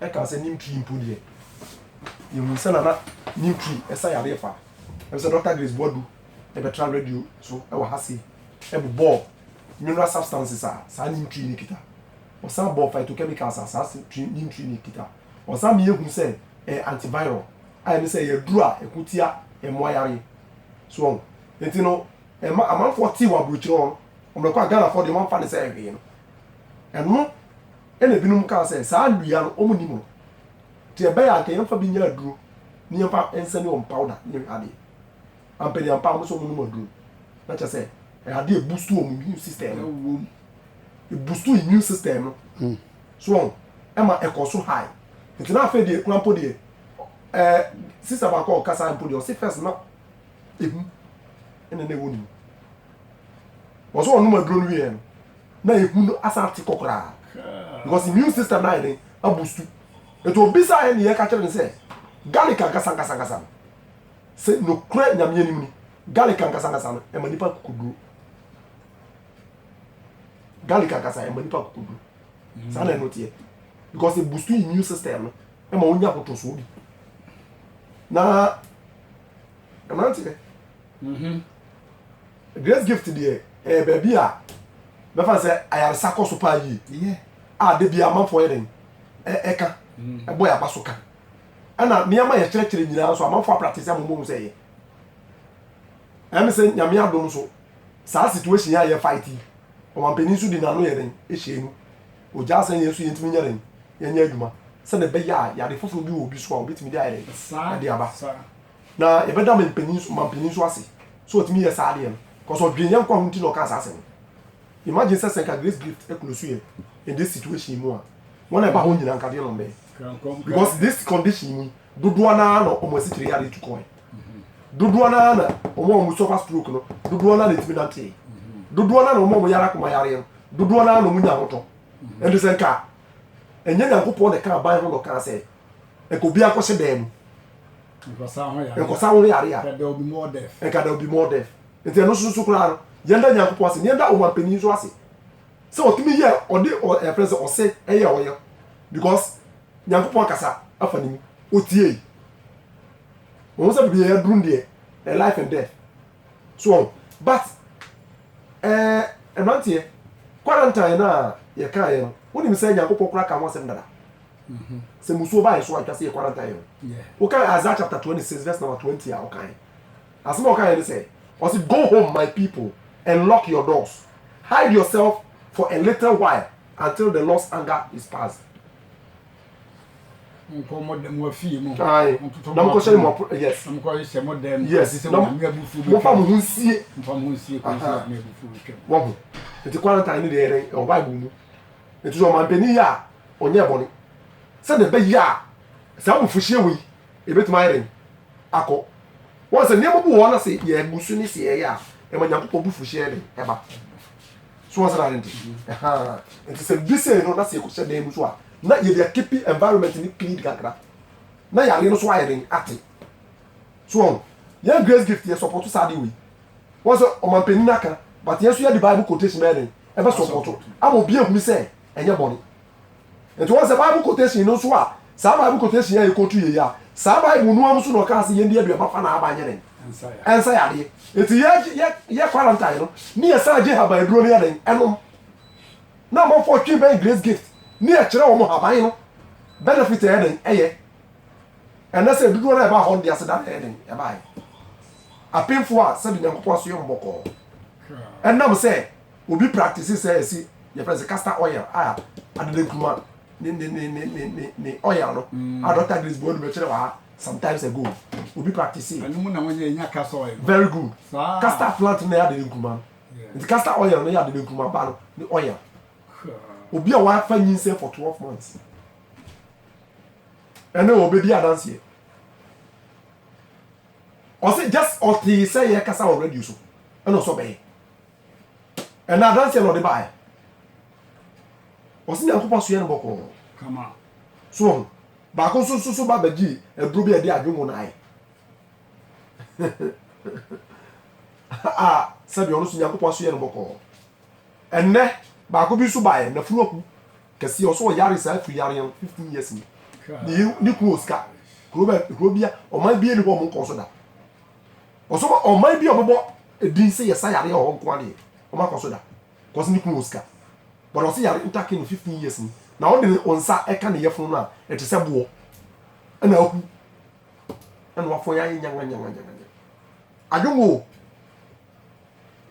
e ka se nim tree mpo de you mu se na nim tree e sa yare fa e se Dr. Grace Bodu e be tra radio so e wa hase e bu ball mineral substances sa nim tree ni kita o sa ball phytochemicals sa tree nim tree ni kita o sa mi ehun se antiviral ai me se ye duru a ekutia e moyare so enti no e ma amanfo ti wa bruchiro o me kwa Ghana for the man fa ne se ehwe no eno ene binum ka se sa ndua no omu nimo ti e be ya kan fa bi nya duro ni fa ensani on powder ni ade ampeli ampa mo so mu no duro na cha se e ade boost o immune system e boost o immune system no so e ma e ko so high enti na fa de krampo de sister ba ko kasa mpo de o se first na ehu ene ne woni wo so onu ma duro no wie na ehu no asante kokora because immune system na ene abustu eto obisa ene ye ka kire se garlic kasa se no kra nyamye ni garlic kasa no e manipa kukudu garlic kasa e manipa kukudu sa na no tie because e boost immune system no e ma onya kotoso obi na amantie Grace gift there baby a be fa say ayar sakoso pa yi de bia amanfo yeden eka boy abasoka ana niama ye kire nyina so amanfo practice ammo say ye am say nyame adom so sa situation ya ye fight o man penin su di na no yeden e hyenu o ja san yesu yentimi nyaren ye nya adwuma se ne be ya de foforo bi wo bi so a obetimi di ayere de aba na e be da man penin so ase so otimi ye sa de no cause odwenyan kwa hunti no ka sa ase imagine say Grace gift e close here in this situation mu a wona e ba ho nyina nkade no be because this condition dodo na no omo sitiri ya to coin dodo na omo suffer stroke no dodo na letimi dante dodo na omo yara kuma yare dodo na no munya hoto and say ka enye nyankopon de ka ban ho no ka say e ko bia ko se dem ko sa ho yare ya there will be more death and there will be more death enti no susu kura yenda nyankopon ase yenda o man penin so ase se otimi ye ode e friends o se eye oyo because nyankopon kasa afani otie won say be here drum there life and death so but enantie quarantine na ye kan ye woni mi say nyankopon kura ka mo sem dada se muso ba ye so atwa say quarantine o kan Isaiah chapter 26 verse number 20 o kan asem o kan ye say or say go home my people and lock your doors hide yourself for a little while until the Lord's anger is past. Aye. Yes. Yes. It's quarantine there or Bible. It is on my penny ya on your bonnet. Send a big ya. Some for sure a bit my ring. Ako. Once a name of one say, yeah, Busuni say, yeah, and when you're people for sharing, ever. So what's that? It is a busy, no, that's a question name. Na ye dey keep environment ni clean kakra na ya no so wiring ate so ya Grace gift ye support sade we was o man penin aka but yes you the Bible quotation me e be support am obi ehunu say enye boni it was the Bible quotation no so a sa Bible quotation ya e quote ye ya sa Bible no am so no ka se ye ndi aduaba fa na aba nye den ensa ya de it ye quarantine no ni ye sa je ha ba eduro ni ya den enom na mo for twi ben Grace gift ni e kire wo mo haban no benefit e den eye ena se dudu na e ba ho ndi ase da e den e ba apemfo a se bi nyankopon so yo mboko enam se obi practice se si ye press castor oil adede kuma ni oil no Dr. Grace Bodu be kire wa sometimes ago obi practice anu na wonye nya castor oil very good castor plant na adede kuma the castor oil no ya adede kuma ba no ni oil obi a wa fa nyinse for 12 months ene obedi adanse here o say just o ti say ye kasa already so ene so be ene adanse no de ba o si nyankopon so ye no boko kama so ba ko so ba baji eduro bi e de adwumo na ai sabi ono so nyankopon so ye no boko ene ba ko bi so ba e na furu oku kesi o so yare sa fi yare 15 years ni ni ku oska krobia o man bi ni ho mo nko so da oso o man bi o bobo edin se yesa yare o nko ade o ma ko so da cause ni ku oska but o se yare intake no 15 years ni na o de onsa e ka ne yefun no a e te se bo na aku na wa fo ya nyanga adwongo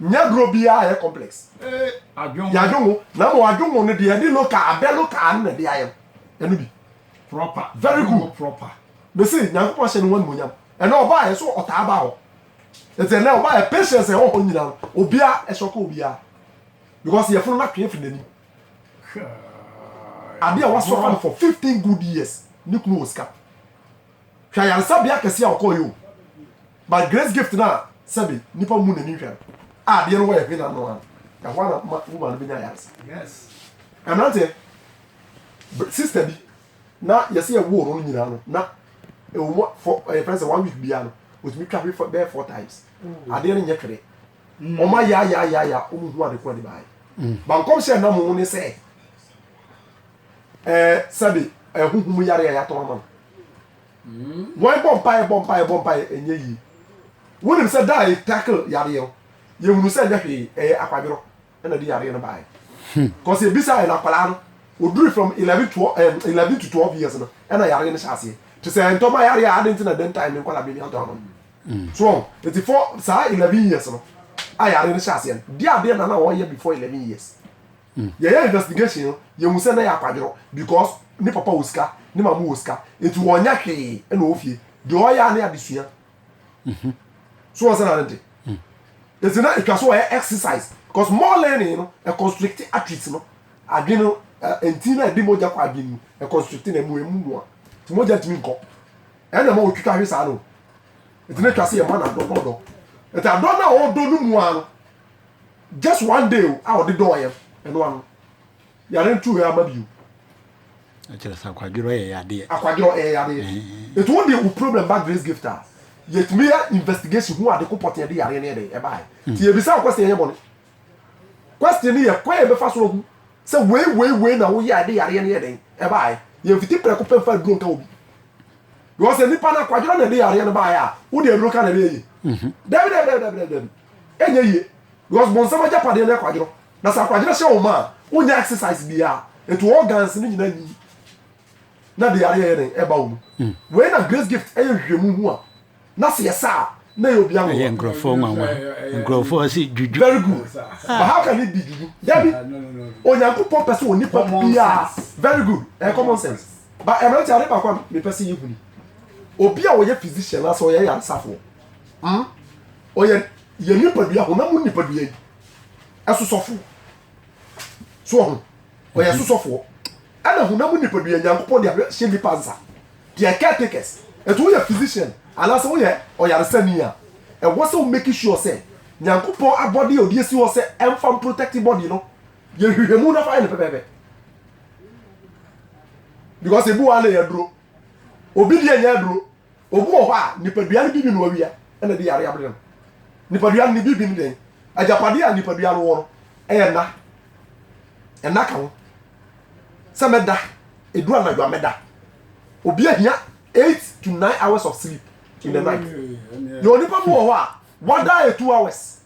nya grobia e complex ya adwongo na mo adwongo ne de loka abelo ka na de ayem enu bi proper very good proper me say nyanko pa hye no wan monyam e na oba ye so ota ba ho ete na oba ye patience e ho nyina obia e shoka obia because ye fun na twe fin ani abia was so for 15 good years ni kunu oska hwa ya sabia kese a okoyo but grace gift na sabi nipa mu na ni hwa de no wa ye na no a wana woman bi nya yas yes amante sister bi na yesi e wo no nyina no na e wo for friends 1 week bia no with me travel for there 4 times ade no nye twere o ma ya o mu hu ade ko de bai ban kom se na mu ne se sabi huhum yare ya to ma wọ́n bọ́mpa enye yi wọ́n se die tackle yare yo ye hunu se nhwe akwadoro na di yare no bai cause e bisa na kwala no oduru from 11 to 12 years no na yare no chase to say ntoma yare ya adent na den time nkwala bi ato no so 84 sa 11 years no yare no chase di ade na wo ye before 11 years ye investigation ye hunu se na ya akwadoro because ni papa oska ni mamu oska etu wonya hwe na ofie de oya na adesua so what's that nti it's not it was exercise because more learning no a constricted athletes no adwene entina de moja kwa adwene a constricted na mu a ti moja timi nko e na ma otwitwa hwe sa no etina twase ye man do et adon na o do no mu a no just one day a o de do ye e no ano ya ren tu ya mabiu actually akwadiro ye yade it won't be a problem back grace gifter yet me investigation who are the comporting the yare ne dey e bai ti e bisa question ye bone question ye kwa e be fa so hu say we na wo ya de yare ne dey e bai ye fiti preko pe fa duro nka obi because ni pa na akwadiro na de yare ne bai a wo de duro ka na dey david enye ye because bon sama japade na akwadiro na sa akwadiro she o ma wo nya exercise bia it organs ni nyina ni na de yare ye e ba wo we na grace gift e hwemu hu a na se yesa na ye obi anwo ye ngrofo nwanwa ngrofo si juju very good but how can it be juju david onyankopon person oni pa bia very good common sense but em na ti are ba kwa me person ye huni obi a wo ye physician na so ye ya safo o ye nipa bia ho na mu nipa bia yi asosofo so ho o ye asosofo ana ho na mu nipa bia nyankopon dia hye nipa nsa dia caretakers eto ye physician ala so ye o yare sani a e wo so make sure say nyankopon abody odi esi wo say emfam protect body no ye hwehwemu na fa ne pepepe because ebu wa na ye duro obi die nya duro obu ho a nipadua ne bibi no awia na de yare abre no nipadua ne bibi ne den ajapade a nipadua no wo no na ka ho se meda edu anadwa meda obi ahia 8 to 9 hours of sleep in the night. You only pay more what die 2 hours.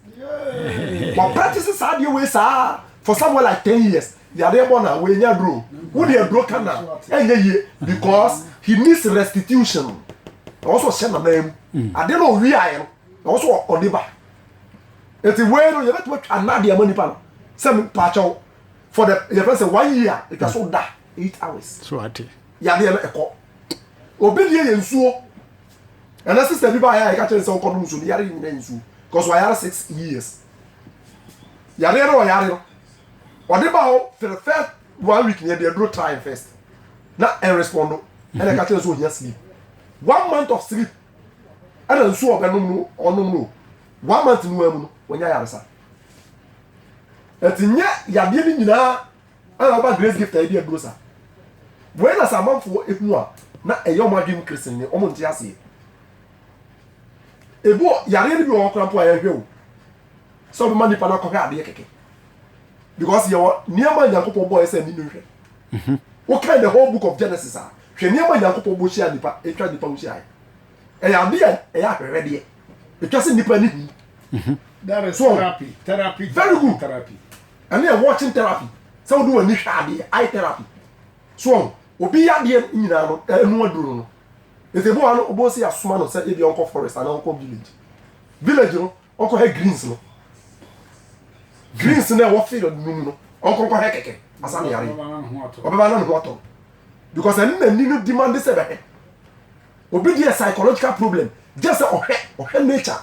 But practices are the way sir for somewhere like 10 years. They are there born away near bro. Who they broken now? Because he needs restitution. Also send a name. I don't know where I am. Also Odiba. It's a way you let much another money pan. Some patch out for the person 1 year. It was so that 8 hours. so ati Ya dey echo. Obedie ye nsuo. And that sister people I catch say okodo nsuo ni yare nyina nsuo because we are 6 years. Yare no yare no. Ode ba ho for the first 1 week near the draw time first. Na and respond and I catch so here sleep. 1 month of sleep. And nsuo obenum no onum no. 1 month no amu no wonya yare sa. Etinye yade ni nyina ana ba grace gift idea grow sa. When as a man for ehunu a na eyo madwem Christian ni omo ntia ase ebo yare ni bi won krampo a yehwe o so be mani pa na kohwe ade keke because you near man yakopon boy say ni no hwe wo kind the whole book of Genesis hwɛ nneɛma nyankopɔn bɔ hyia nipa etwa nipa ho hyia ɛyɛ adeɛ ɛyɛ ahwɛhwɛdeɛ etwa sɛ nipa ni hu that is so therapy very good therapy ɛne yɛ watching therapy sɛ wode w'ani hwɛ adeɛ eye therapy so obi yɛ adeɛ nyinaa no ɛnu aduro no ɛsɛ bo ano obo si asoma no sɛ ebi ɔnkɔ forest ana ɔnkɔ village no ɔnkɔ hɛ greens no na ɛwɔ field num no ɔnkɔ hɛ kɛkɛ asa ne yare ɔbɛba na ne ho atɔ because ɛne na ni no demand sɛ bɛhɛ obi deɛ psychological problem just sɛ ɔhwɛ nature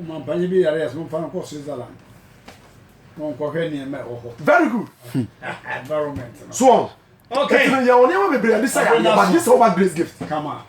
ɔmampanye bi yare yɛ sɛ momfa no kɔ Switzerland na ɔnkɔhwɛ nneɛma ɛwɔ hɔ very good environment so okay ɛtino yɛ ɔnneɛma bebree ade sɛ yɛ but this is over grace gift come on